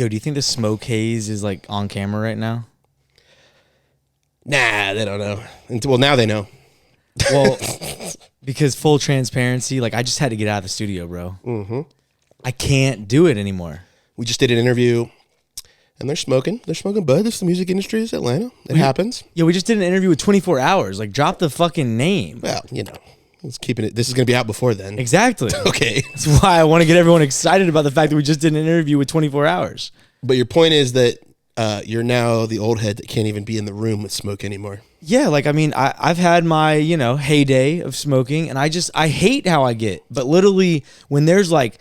Yo, do you think the smoke haze is like on camera right now? Nah, they don't know. Well, now they know. Well, because full transparency, like I just had to get out of the studio, bro. Mm-hmm. I can't do it anymore. We just did an interview, and they're smoking. They're smoking bud. It's the music industry. It's Atlanta. It happens. Yeah, we just did an interview with 24 Hours. Like, drop the fucking name. Well, you know, let's keeping it. This is going to be out before then. Exactly. Okay. That's why I want to get everyone excited about the fact that we just did an interview with 24 Hours. But your point is that you're now the old head that can't even be in the room with smoke anymore. Yeah, like, I mean, I've had my, heyday of smoking, and I hate how I get. But literally, when there's like,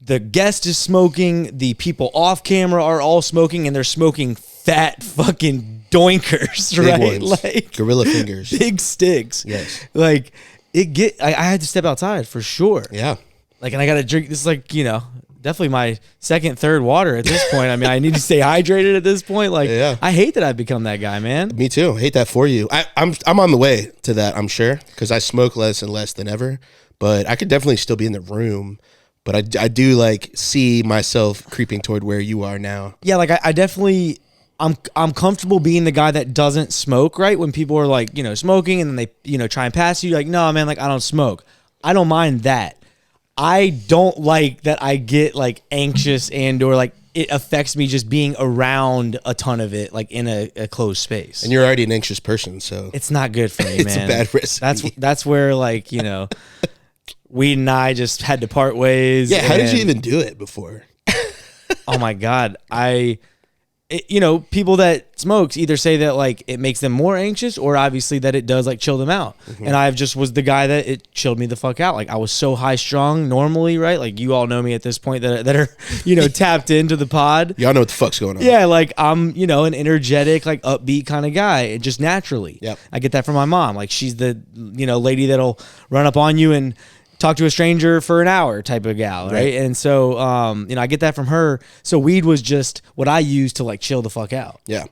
the guest is smoking, the people off camera are all smoking, and they're smoking fat fucking doinkers, Big right? ones. Like Gorilla fingers. big sticks. Yes. Like I had to step outside for sure. Yeah. Like, and I got to drink. This is like, definitely my second, third water at this point. I mean, I need to stay hydrated at this point. Like, Yeah. I hate that I've become that guy, man. Me too. Hate that for you. I'm on the way to that, I'm sure, because I smoke less and less than ever. But I could definitely still be in the room. But I do like see myself creeping toward where you are now. Yeah, like I definitely I'm comfortable being the guy that doesn't smoke, right? When people are like, smoking and then they, try and pass you, like, no, man, like I don't smoke. I don't mind that. I don't like that I get like anxious and or like it affects me just being around a ton of it, like in a closed space. And you're already an anxious person, so It's not good for me, it's man. a bad recipe. That's where like, Weed and I just had to part ways. Yeah, how did you even do it before? Oh my God. People that smokes either say that like it makes them more anxious or obviously that it does like chill them out. Mm-hmm. And I just was the guy that it chilled me the fuck out. Like I was so high strung normally, right? Like you all know me at this point that are, tapped into the pod. Y'all know what the fuck's going on. Yeah. Like I'm, an energetic, like upbeat kind of guy just naturally. Yep. I get that from my mom. Like she's the, lady that'll run up on you and talk to a stranger for an hour type of gal, right? And so, I get that from her. So weed was just what I used to like chill the fuck out. Yeah.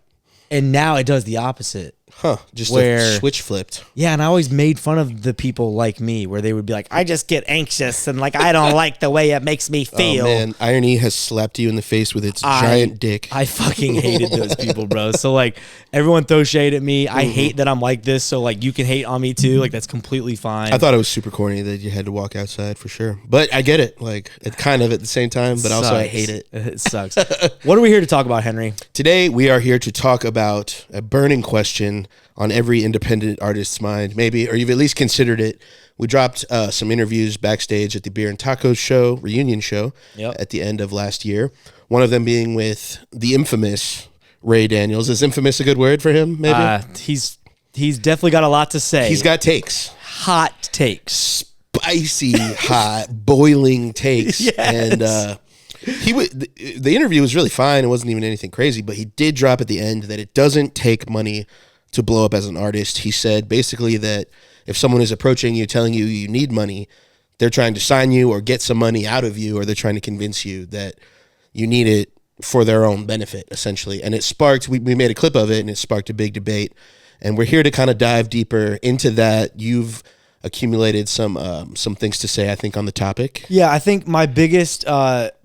And now it does the opposite. Huh. Just where, a switch flipped. Yeah, and I always made fun of the people like me where they would be like, I just get anxious and like I don't like the way it makes me feel. Oh man, irony has slapped you in the face with its giant dick. I fucking hated those people, bro. So like everyone throws shade at me. I hate that I'm like this, so like you can hate on me too. Like that's completely fine. I thought it was super corny that you had to walk outside for sure. But I get it. Like it kind of at the same time, but also I hate it. It sucks. What are we here to talk about, Henry? Today we are here to talk about a burning question on every independent artist's mind, maybe, or you've at least considered it. We dropped some interviews backstage at the Beer and Tacos show, reunion show, at the end of last year. One of them being with the infamous Ray Daniels. Is infamous a good word for him, maybe? He's definitely got a lot to say. He's got takes. Hot takes. Spicy, hot, boiling takes. Yes. And the interview was really fine. It wasn't even anything crazy, but he did drop at the end that it doesn't take money to blow up as an artist. He said basically that if someone is approaching you, telling you you need money, they're trying to sign you or get some money out of you, or they're trying to convince you that you need it for their own benefit, essentially. And it sparked, we made a clip of it, and it sparked a big debate. And we're here to kind of dive deeper into that. You've accumulated some things to say, I think, on the topic. Yeah, I think my biggest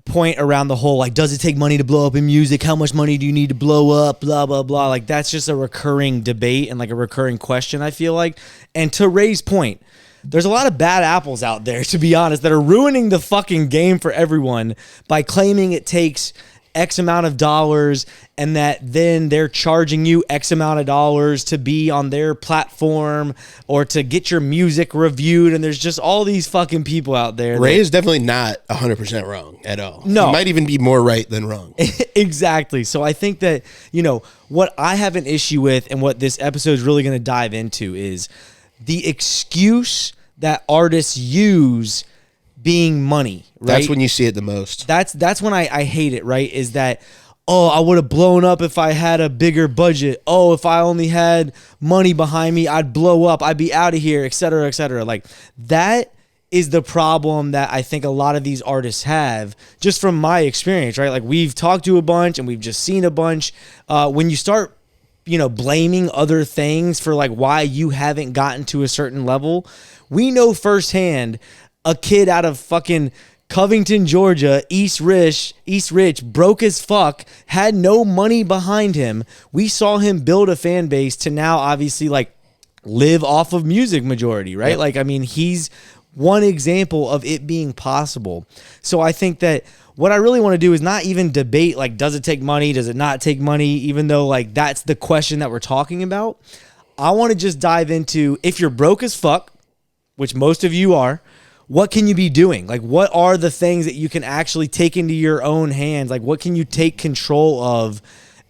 point around the whole, like, does it take money to blow up in music? How much money do you need to blow up? Blah, blah, blah. Like, that's just a recurring debate and, like, a recurring question, I feel like. And to Ray's point, there's a lot of bad apples out there, to be honest, that are ruining the fucking game for everyone by claiming it takes X amount of dollars and that then they're charging you X amount of dollars to be on their platform or to get your music reviewed. And there's just all these fucking people out there. Ray is definitely not 100% wrong at all. No. He might even be more right than wrong. Exactly. So I think that, what I have an issue with and what this episode is really going to dive into is the excuse that artists use being money, right? That's when you see it the most. That's when I hate it, right? Is that, oh, I would have blown up if I had a bigger budget. Oh, if I only had money behind me, I'd blow up. I'd be out of here, et cetera, et cetera. Like, that is the problem that I think a lot of these artists have, just from my experience, right? Like, we've talked to a bunch and we've just seen a bunch. When you start, blaming other things for, like, why you haven't gotten to a certain level, we know firsthand a kid out of fucking Covington, Georgia, East Rich, broke as fuck, had no money behind him. We saw him build a fan base to now obviously like live off of music majority, right? Yep. Like, I mean, he's one example of it being possible. So I think that what I really want to do is not even debate, like, does it take money? Does it not take money? Even though, like, that's the question that we're talking about. I want to just dive into, if you're broke as fuck, which most of you are, what can you be doing? Like, what are the things that you can actually take into your own hands? Like, what can you take control of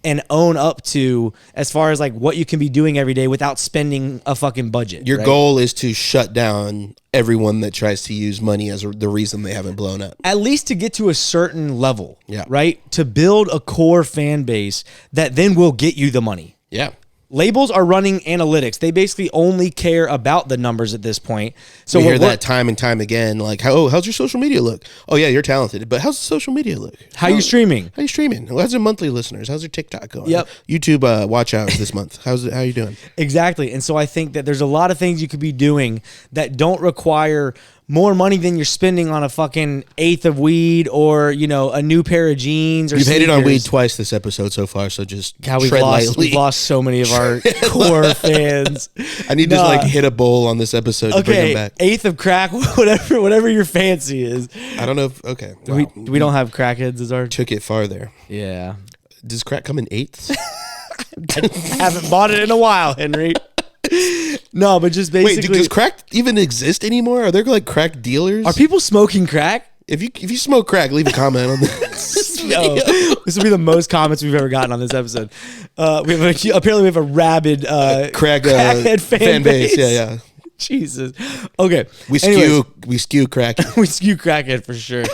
and own up to as far as like what you can be doing every day without spending a fucking budget? Your right? goal is to shut down everyone that tries to use money as the reason they haven't blown up. At least to get to a certain level, Yeah. right? To build a core fan base that then will get you the money. Yeah. Labels are running analytics. They basically only care about the numbers at this point. So we hear that time and time again, like, how's your social media look? Oh, yeah, you're talented, but how's the social media look? How you streaming? How you streaming? How's your monthly listeners? How's your TikTok going? Yep. YouTube watch hours this month. How you doing? Exactly. And so I think that there's a lot of things you could be doing that don't require more money than you're spending on a fucking eighth of weed or, you know, a new pair of jeans or You've hated on sneakers. weed twice this episode so far, so just God, tread lightly. we've lost so many of our core fans. I need to like hit a bowl on this episode to bring them back. Eighth of crack, whatever your fancy is. I don't know if, okay. Wow. We don't have crackheads as our... Took it farther. Yeah. Does crack come in eighths? I haven't bought it in a while, Henry. No, but just basically... Wait, does crack even exist anymore? Are there like crack dealers? Are people smoking crack? If you smoke crack, leave a comment on this. No, this will be the most comments we've ever gotten on this episode. Apparently we have a rabid crackhead fan base. Yeah. Jesus. Okay. We skew crack. We skew crackhead for sure.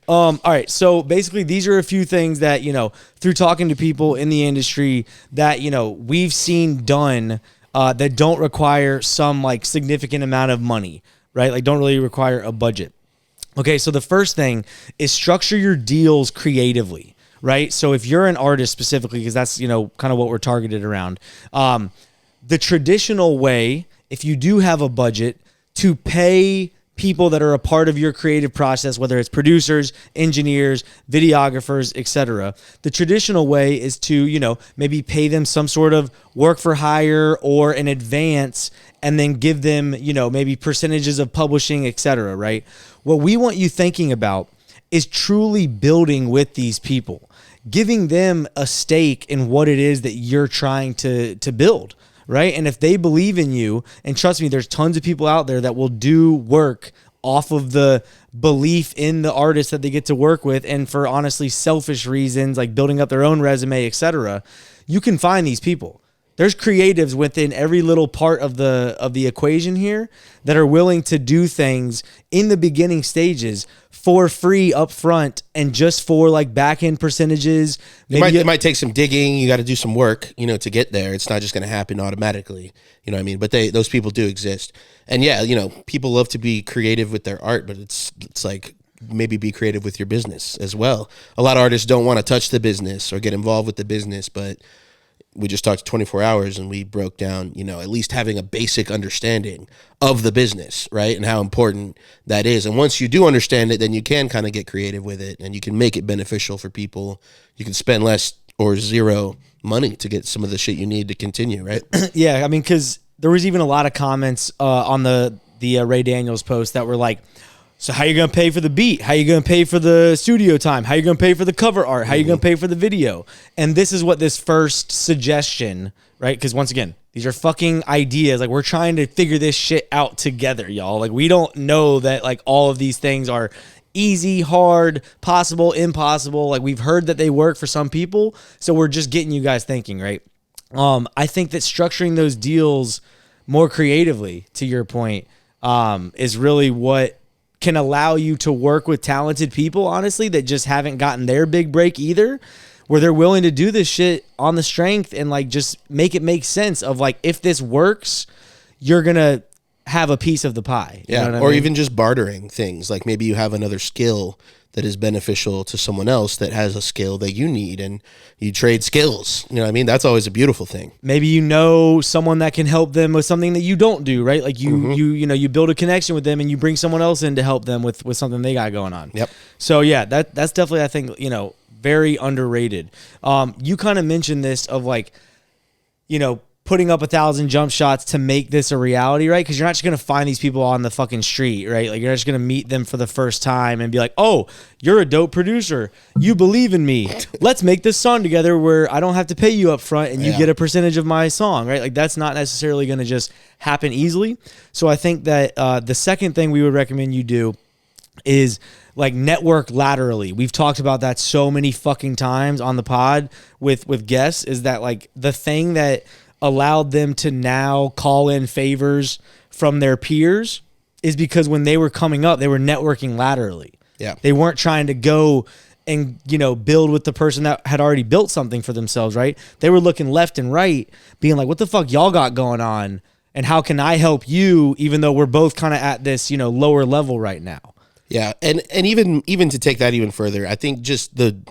All right. So basically, these are a few things that, you know, through talking to people in the industry that, you know, we've seen done that don't require some like significant amount of money, right? Like don't really require a budget. Okay. So the first thing is structure your deals creatively, right? So if you're an artist specifically, because that's, you know, kind of what we're targeted around, the traditional way, if you do have a budget, to pay people that are a part of your creative process, whether it's producers, engineers, videographers, etc. The traditional way is to, you know, maybe pay them some sort of work for hire or an advance and then give them, you know, maybe percentages of publishing, etc., right? What we want you thinking about is truly building with these people, giving them a stake in what it is that you're trying to build. Right. And if they believe in you, and trust me, there's tons of people out there that will do work off of the belief in the artist that they get to work with. And for honestly selfish reasons, like building up their own resume, etc., you can find these people. There's creatives within every little part of the equation here that are willing to do things in the beginning stages for free up front and just for like back end percentages. It might take some digging. You got to do some work, you know, to get there. It's not just going to happen automatically. You know what I mean? But those people do exist. And yeah, you know, people love to be creative with their art, but it's like maybe be creative with your business as well. A lot of artists don't want to touch the business or get involved with the business, but we just talked 24 hours and we broke down, you know, at least having a basic understanding of the business, right? And how important that is. And once you do understand it, then you can kind of get creative with it and you can make it beneficial for people. You can spend less or zero money to get some of the shit you need to continue, right? Yeah. I mean, because there was even a lot of comments on the Ray Daniels post that were like, so how you going to pay for the beat? How you going to pay for the studio time? How you going to pay for the cover art? How you going to pay for the video? And this is what this first suggestion, right? Because once again, these are fucking ideas. Like we're trying to figure this shit out together, y'all. Like we don't know that like all of these things are easy, hard, possible, impossible. Like we've heard that they work for some people. So we're just getting you guys thinking, right? I think that structuring those deals more creatively, to your point, is really what can allow you to work with talented people, honestly, that just haven't gotten their big break either, where they're willing to do this shit on the strength and like just make it make sense of like, if this works, you're going to have a piece of the pie. You know what I mean? Even just bartering things. Like maybe you have another skill that is beneficial to someone else that has a skill that you need, and you trade skills. You know what I mean? That's always a beautiful thing. Maybe you know someone that can help them with something that you don't do, right? Like you build a connection with them and you bring someone else in to help them with something they got going on. Yep. So yeah, that's definitely, I think, very underrated. You kind of mentioned this of like, putting up 1,000 jump shots to make this a reality, right? Because you're not just going to find these people on the fucking street, right? Like, you're not just going to meet them for the first time and be like, oh, you're a dope producer. You believe in me. Let's make this song together where I don't have to pay you up front and you get a percentage of my song, right? Like, that's not necessarily going to just happen easily. So I think that the second thing we would recommend you do is like network laterally. We've talked about that so many fucking times on the pod with guests, is that like the thing that allowed them to now call in favors from their peers is because when they were coming up, they were networking laterally. Yeah. They weren't trying to go and, build with the person that had already built something for themselves, right? They were looking left and right, being like, what the fuck y'all got going on? And how can I help you, even though we're both kind of at this, lower level right now? Yeah. And even to take that even further, I think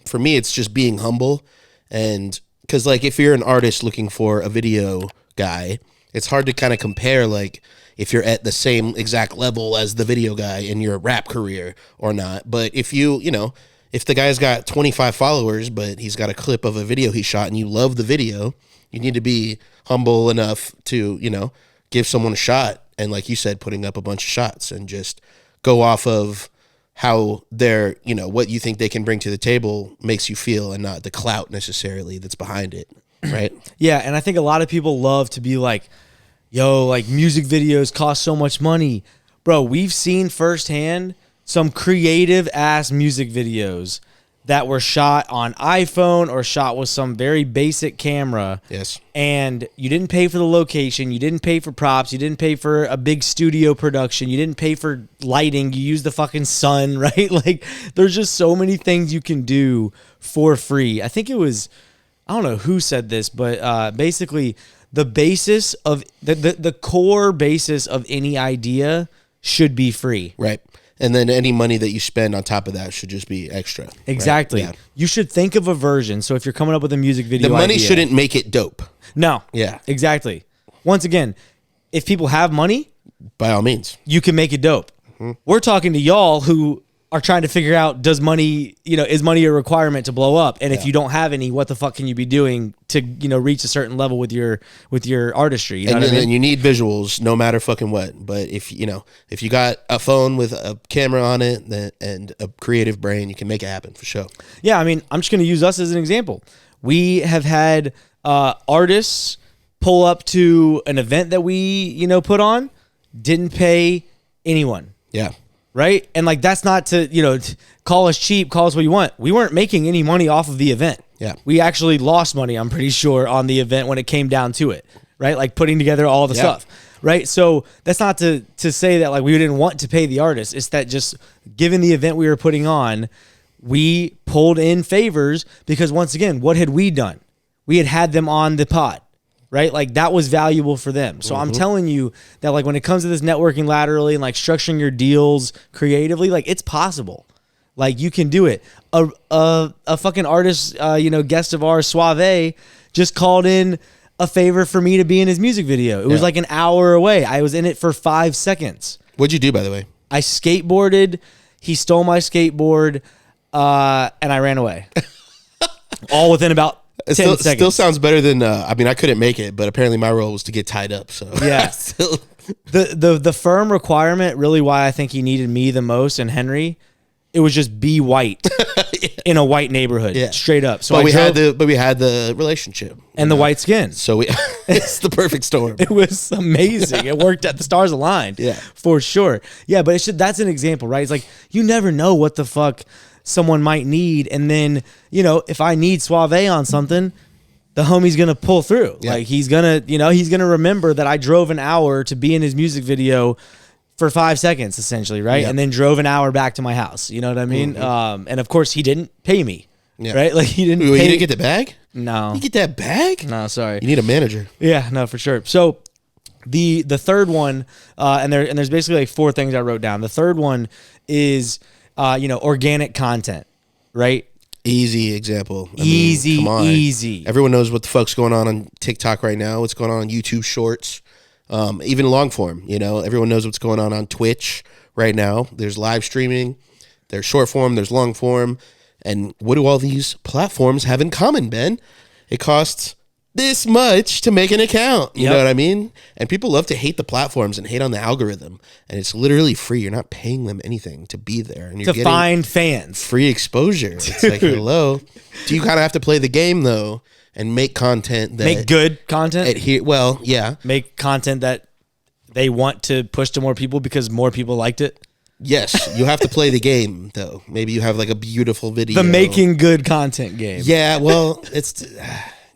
for me, it's just being humble. And because, like, if you're an artist looking for a video guy, it's hard to kind of compare, like, if you're at the same exact level as the video guy in your rap career or not. But if if the guy's got 25 followers, but he's got a clip of a video he shot and you love the video, you need to be humble enough to, give someone a shot. And like you said, putting up a bunch of shots and just go off of how they're, what you think they can bring to the table makes you feel, and not the clout necessarily that's behind it, right? Yeah, and I think a lot of people love to be like, yo, like music videos cost so much money. Bro, we've seen firsthand some creative ass music videos that were shot on iPhone or shot with some very basic camera. Yes. And you didn't pay for the location. You didn't pay for props. You didn't pay for a big studio production. You didn't pay for lighting. You used the fucking sun, right? Like, there's just so many things you can do for free. I think it was, I don't know who said this, but basically the basis of the core basis of any idea should be free. Right. And then any money that you spend on top of that should just be extra. Exactly. Right? Yeah. You should think of a version. So if you're coming up with a music video, the money idea, shouldn't make it dope. No. Yeah. Exactly. Once again, if people have money, by all means, you can make it dope. Mm-hmm. We're talking to y'all who are trying to figure out, does money, is money a requirement to blow up? And if you don't have any, what the fuck can you be doing to, reach a certain level with your artistry? You know what I mean? And you need visuals no matter fucking what. But if you got a phone with a camera on it and a creative brain, you can make it happen for sure. Yeah. I mean, I'm just going to use us as an example. We have had artists pull up to an event that we, put on, didn't pay anyone. Yeah. Right? And like, that's not to, call us cheap, call us what you want. We weren't making any money off of the event. Yeah. We actually lost money, I'm pretty sure, on the event when it came down to it. Right? Like putting together all the stuff. Right? So that's not to say that like we didn't want to pay the artist. It's that just given the event we were putting on, we pulled in favors because once again, what had we done? We had them on the pod. Right? Like that was valuable for them. So I'm telling you that like when it comes to this networking laterally and like structuring your deals creatively, like it's possible. Like you can do it. A fucking artist, guest of ours, Suave, just called in a favor for me to be in his music video. It was like an hour away. I was in it for 5 seconds. What'd you do, by the way? I skateboarded. He stole my skateboard, and I ran away. All within about 10 seconds. Still sounds better than I couldn't make it, but apparently my role was to get tied up. So yeah, the firm requirement, really why I think he needed me the most and Henry, it was just be white in a white neighborhood, straight up. So we had the relationship and the white skin. So it's the perfect storm. It was amazing. It worked out. The stars aligned. Yeah, for sure. Yeah, but that's an example, right? It's like you never know what the fuck someone might need, and then if I need Suave on something, the homie's gonna pull through. Yeah. Like he's gonna remember that I drove an hour to be in his music video for 5 seconds, essentially, right? Yep. And then drove an hour back to my house. You know what I mean? Mm-hmm. And of course, he didn't pay me. Yeah. Right? Like he didn't. Wait, you didn't get the bag? No. You get that bag? No, sorry. You need a manager. Yeah, no, for sure. So the third one, and there's basically like 4 things I wrote down. The third one is organic content, right? Easy example. Easy. Everyone knows what the fuck's going on TikTok right now. What's going on YouTube Shorts, even long form. Everyone knows what's going on Twitch right now. There's live streaming, there's short form, there's long form, and what do all these platforms have in common, Ben? It costs this much to make an account. You know what I mean? And people love to hate the platforms and hate on the algorithm. And it's literally free. You're not paying them anything to be there. And you're to find fans. Free exposure. It's like, hello. Do you kind of have to play the game, though, and make content that... Make good content? Yeah. Make content that they want to push to more people because more people liked it? Yes. You have to play the game, though. Maybe you have like a beautiful video. The making good content game. Yeah, well, it's...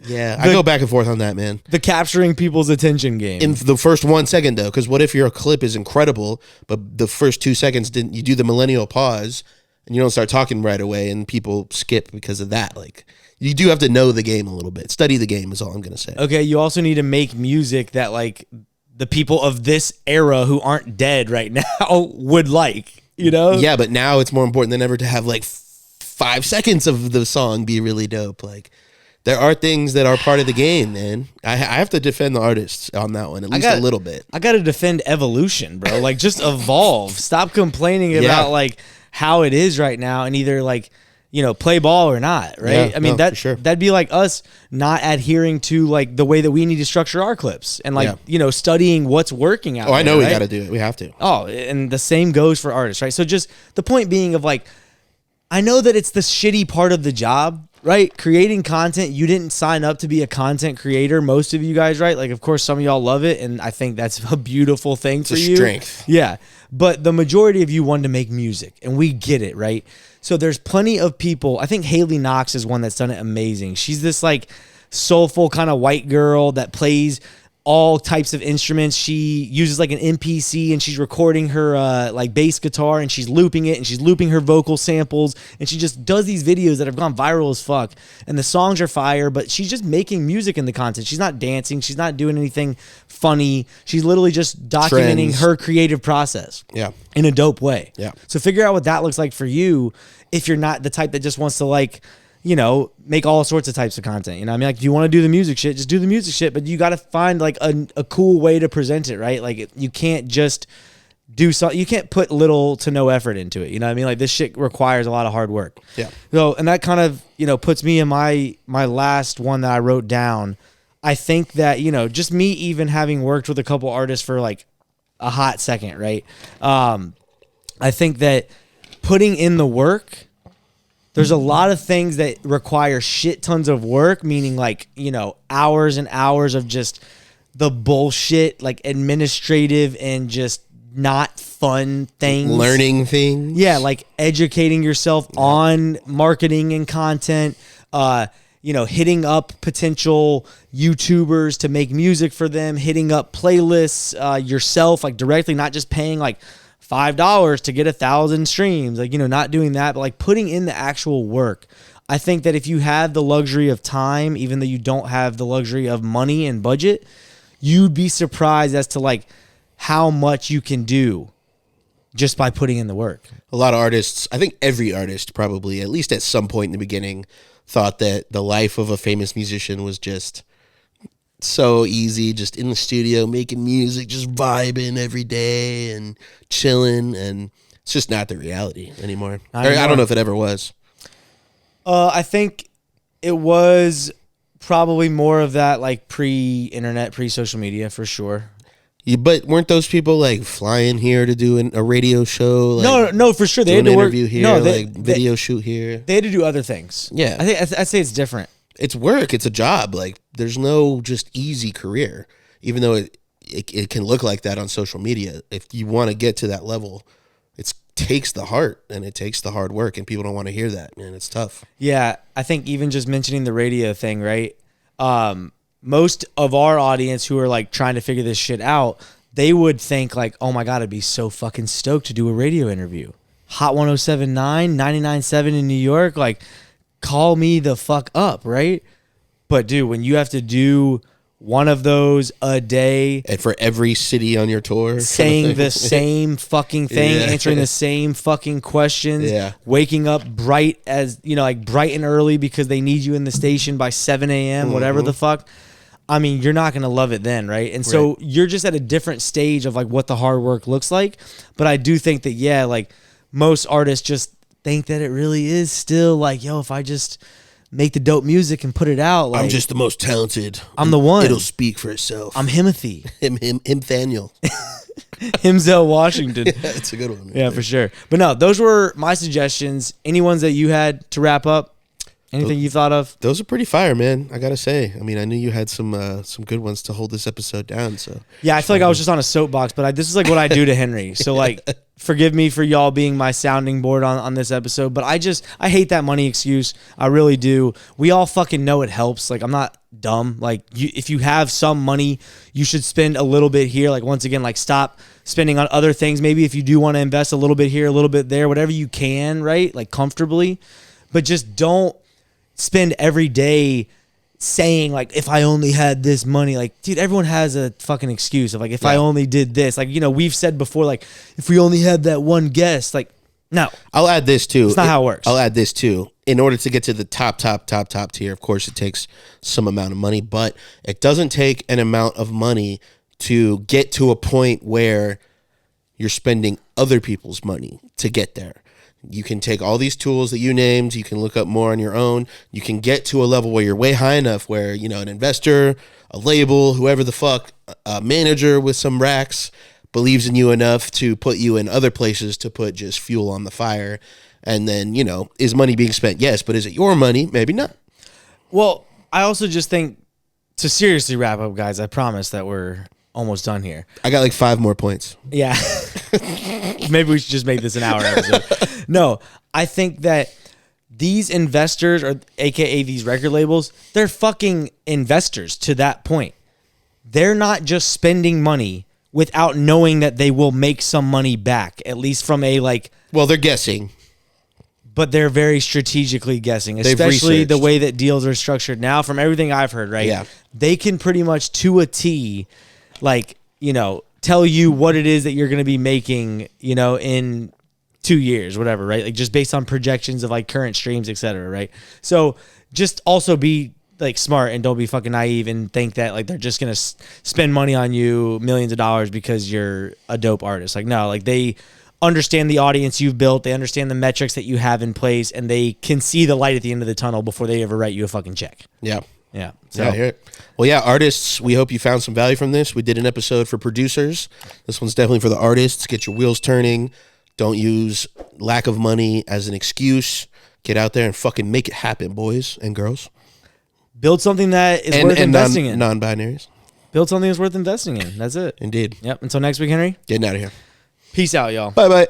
Yeah, I go back and forth on that, man. The capturing people's attention game. In the first 1 second, though, because what if your clip is incredible, but the first 2 seconds you do the millennial pause and you don't start talking right away and people skip because of that? Like, you do have to know the game a little bit. Study the game is all I'm going to say. Okay, you also need to make music that, like, the people of this era who aren't dead right now would like, Yeah, but now it's more important than ever to have, like, 5 seconds of the song be really dope. Like... There are things that are part of the game, man. I have to defend the artists on that one, at least a little bit. I got to defend evolution, bro. Like, just evolve. Stop complaining about, like, how it is right now and either, like, play ball or not, right? Yeah, I mean, for sure. That'd be like us not adhering to, like, the way that we need to structure our clips and, like, studying what's working out there. I know right? we got to do it. We have to. Oh, and the same goes for artists, right? So just the point being of, like, I know that it's the shitty part of the job, right? Creating content. You didn't sign up to be a content creator. Most of you guys, right? Like, of course, some of y'all love it. And I think that's a beautiful thing for you. Strength. Yeah. But the majority of you want to make music and we get it, right? So there's plenty of people. I think Haley Knox is one that's done it amazing. She's this like soulful kind of white girl that plays all types of instruments. She uses like an MPC and she's recording her like bass guitar and she's looping it and she's looping her vocal samples and she just does these videos that have gone viral as fuck. And the songs are fire, but she's just making music in the content. She's not dancing. She's not doing anything funny. She's literally just documenting her creative process. Yeah. In a dope way. Yeah. So figure out what that looks like for you if you're not the type that just wants to like, make all sorts of types of content. I mean, like, do you want to do the music shit? Just do the music shit, but you got to find like a cool way to present it, right? Like, you can't just do so. You can't put little to no effort into it. You know what I mean? Like, this shit requires a lot of hard work. Yeah. So, and that kind of, puts me in my last one that I wrote down. I think that, just me even having worked with a couple artists for like a hot second, right? I think that putting in the work, there's a lot of things that require shit tons of work, meaning like, hours and hours of just the bullshit, like administrative and just not fun things. Learning things. Yeah, like educating yourself on marketing and content, hitting up potential YouTubers to make music for them, hitting up playlists yourself, like directly, not just paying like $5 to get 1,000 streams, like, not doing that, but like putting in the actual work. I think that if you have the luxury of time, even though you don't have the luxury of money and budget, you'd be surprised as to like how much you can do just by putting in the work. A lot of artists, I think every artist probably, at least at some point in the beginning, thought that the life of a famous musician was just so easy, just in the studio making music, just vibing every day and chilling, and it's just not the reality anymore. I don't know if it ever was. I think it was probably more of that like pre-internet, pre-social media for sure. Yeah, but weren't those people like flying here to do a radio show? Like, no, for sure. They had to work. Interview here, video shoot here. They had to do other things. Yeah, I'd say it's different. It's work. It's a job. Like, there's no just easy career, even though it can look like that on social media. If you want to get to that level, it takes the heart and it takes the hard work, and people don't want to hear that, man. It's tough. Yeah, I think even just mentioning the radio thing, right? Most of our audience who are like trying to figure this shit out, they would think like, oh my God, I'd be so fucking stoked to do a radio interview. Hot 107.9, 99.7 in New York, like, call me the fuck up, right? But dude, when you have to do one of those a day, and for every city on your tour, saying the same fucking thing, answering the same fucking questions, waking up bright bright and early because they need you in the station by 7 a.m., whatever the fuck. I mean, you're not going to love it then, right? And so you're just at a different stage of like what the hard work looks like. But I do think that, like most artists just think that it really is still like, yo, if I just make the dope music and put it out. Like, I'm just the most talented. I'm the one. It'll speak for itself. I'm Himothy. Himthaniel. Himzel Washington. Yeah, it's a good one. Yeah, for sure. But no, those were my suggestions. Any ones that you had to wrap up? Anything you thought of? Those are pretty fire, man. I gotta say. I mean, I knew you had some good ones to hold this episode down. So yeah, I feel like I was just on a soapbox, but this is like what I do to Henry. So like, forgive me for y'all being my sounding board on this episode. But I hate that money excuse. I really do. We all fucking know it helps. Like, I'm not dumb. Like, if you have some money, you should spend a little bit here. Like, once again, like, stop spending on other things. Maybe if you do want to invest a little bit here, a little bit there, whatever you can, right? Like, comfortably. But just don't spend every day saying like, if I only had this money. Like, dude, everyone has a fucking excuse of like, if I only did this. Like, we've said before, like, if we only had that one guest. Like, no. I'll add this too. It's not how it works. I'll add this too. In order to get to the top tier, of course, it takes some amount of money, but it doesn't take an amount of money to get to a point where you're spending other people's money to get there. You can take all these tools that you named. You can look up more on your own. You can get to a level where you're way high enough where, an investor, a label, whoever the fuck, a manager with some racks believes in you enough to put you in other places to put just fuel on the fire. And then, is money being spent? Yes, but is it your money? Maybe not. Well, I also just think, to seriously wrap up, guys, I promise that we're almost done here. I got like 5 more points. Yeah. Maybe we should just make this an hour episode. No, I think that these investors, or AKA these record labels, they're fucking investors to that point. They're not just spending money without knowing that they will make some money back, at least from a like... Well, they're guessing. But they're very strategically guessing, especially the way that deals are structured now. From everything I've heard, right? Yeah. They can pretty much to a T, like, tell you what it is that you're going to be making, in 2 years, whatever, right? Like, just based on projections of like current streams, et cetera, right? So just also be like smart and don't be fucking naive and think that like they're just going to spend money on you, millions of dollars because you're a dope artist. Like, no, like they understand the audience you've built. They understand the metrics that you have in place, and they can see the light at the end of the tunnel before they ever write you a fucking check. Yeah. Yeah. So. Yeah, I hear it. Well, yeah, artists, we hope you found some value from this. We did an episode for producers. This one's definitely for the artists. Get your wheels turning. Don't use lack of money as an excuse. Get out there and fucking make it happen, boys and girls. Build something that is worth investing in. Non-binaries. Build something that's worth investing in. That's it. Indeed. Yep. Until next week, Henry. Getting out of here. Peace out, y'all. Bye-bye.